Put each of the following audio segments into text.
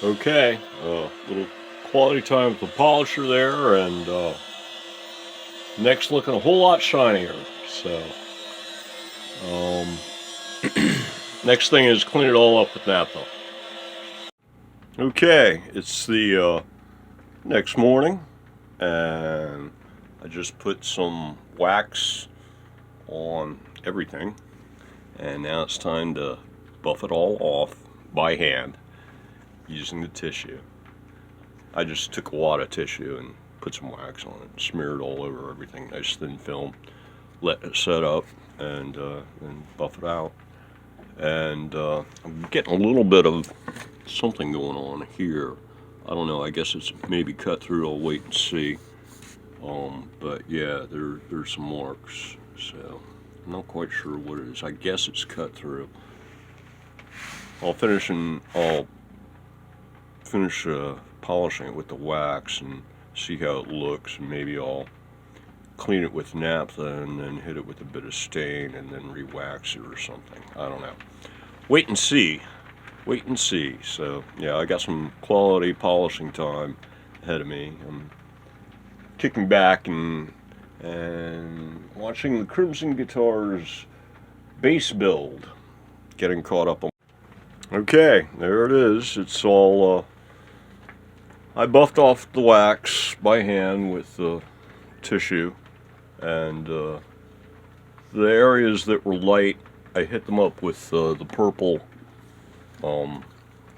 Okay, little quality time with the polisher there, and neck's looking a whole lot shinier. So, next thing is clean it all up with naptha. Okay, it's the next morning, and I just put some wax on everything, and now it's time to buff it all off by hand using the tissue. I just took a wad of tissue and put some wax on it, smeared all over everything, nice thin film, let it set up, and then buff it out. And I'm getting a little bit of something going on here. I don't know, I guess it's maybe cut through, I'll wait and see. But yeah, there's some marks, so I'm not quite sure what it is. I guess it's cut through. I'll finish polishing it with the wax and see how it looks, and maybe I'll clean it with naptha and then hit it with a bit of stain and then re-wax it or something. I don't know. Wait and see. So yeah, I got some quality polishing time ahead of me. I'm kicking back and watching the Crimson Guitars bass build, getting caught up on. Okay, there it is. It's all I buffed off the wax by hand with tissue, and the areas that were light, I hit them up with the purple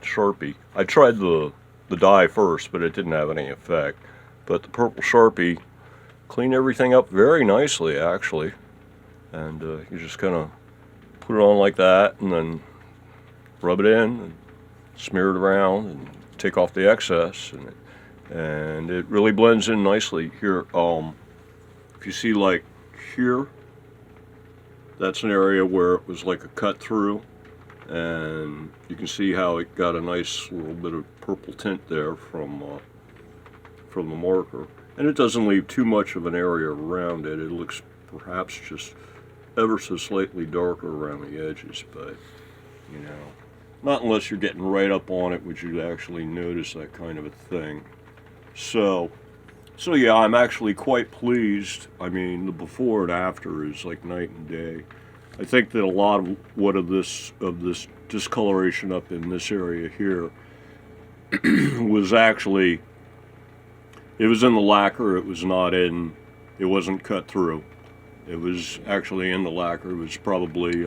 Sharpie. I tried the dye first, but it didn't have any effect. But the purple Sharpie cleaned everything up very nicely, actually. And you just kind of put it on like that, and then rub it in and smear it around and take off the excess, and it really blends in nicely here. If you see, like here, that's an area where it was like a cut through, and you can see how it got a nice little bit of purple tint there from the marker, and it doesn't leave too much of an area around it. It looks perhaps just ever so slightly darker around the edges, but you know, not unless you're getting right up on it would you actually notice that kind of a thing. So yeah, I'm actually quite pleased. I mean, the before and after is like night and day. I think that a lot of what of this discoloration up in this area here was actually, it was in the lacquer. It was not in, it wasn't cut through. It was actually in the lacquer. It was probably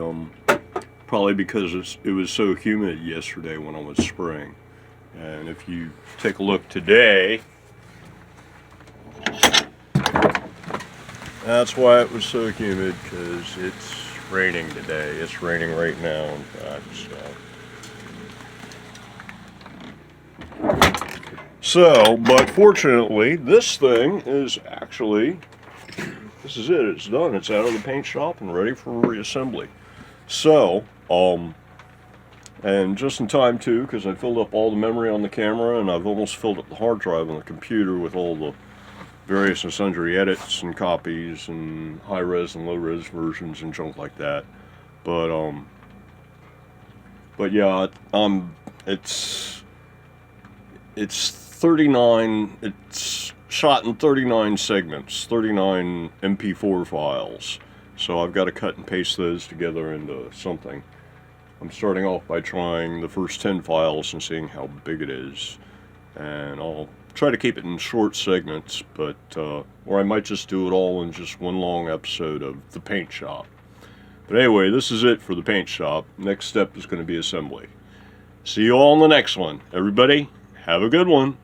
because it was so humid yesterday when I was spraying. And if you take a look today, that's why it was so humid, because it's raining today. It's raining right now, in fact. So, but fortunately, this thing is actually, this is it. It's done. It's out of the paint shop and ready for reassembly. So, and just in time too, because I filled up all the memory on the camera, and I've almost filled up the hard drive on the computer with all the various and sundry edits and copies and high-res and low-res versions and junk like that. But yeah, it's 39. It's shot in 39 segments, 39 MP4 files. So I've got to cut and paste those together into something. I'm starting off by trying the first 10 files and seeing how big it is, and I'll try to keep it in short segments, but or I might just do it all in just one long episode of the paint shop. But anyway, this is it for the paint shop. Next step is going to be assembly. See you all in the next one. Everybody, have a good one.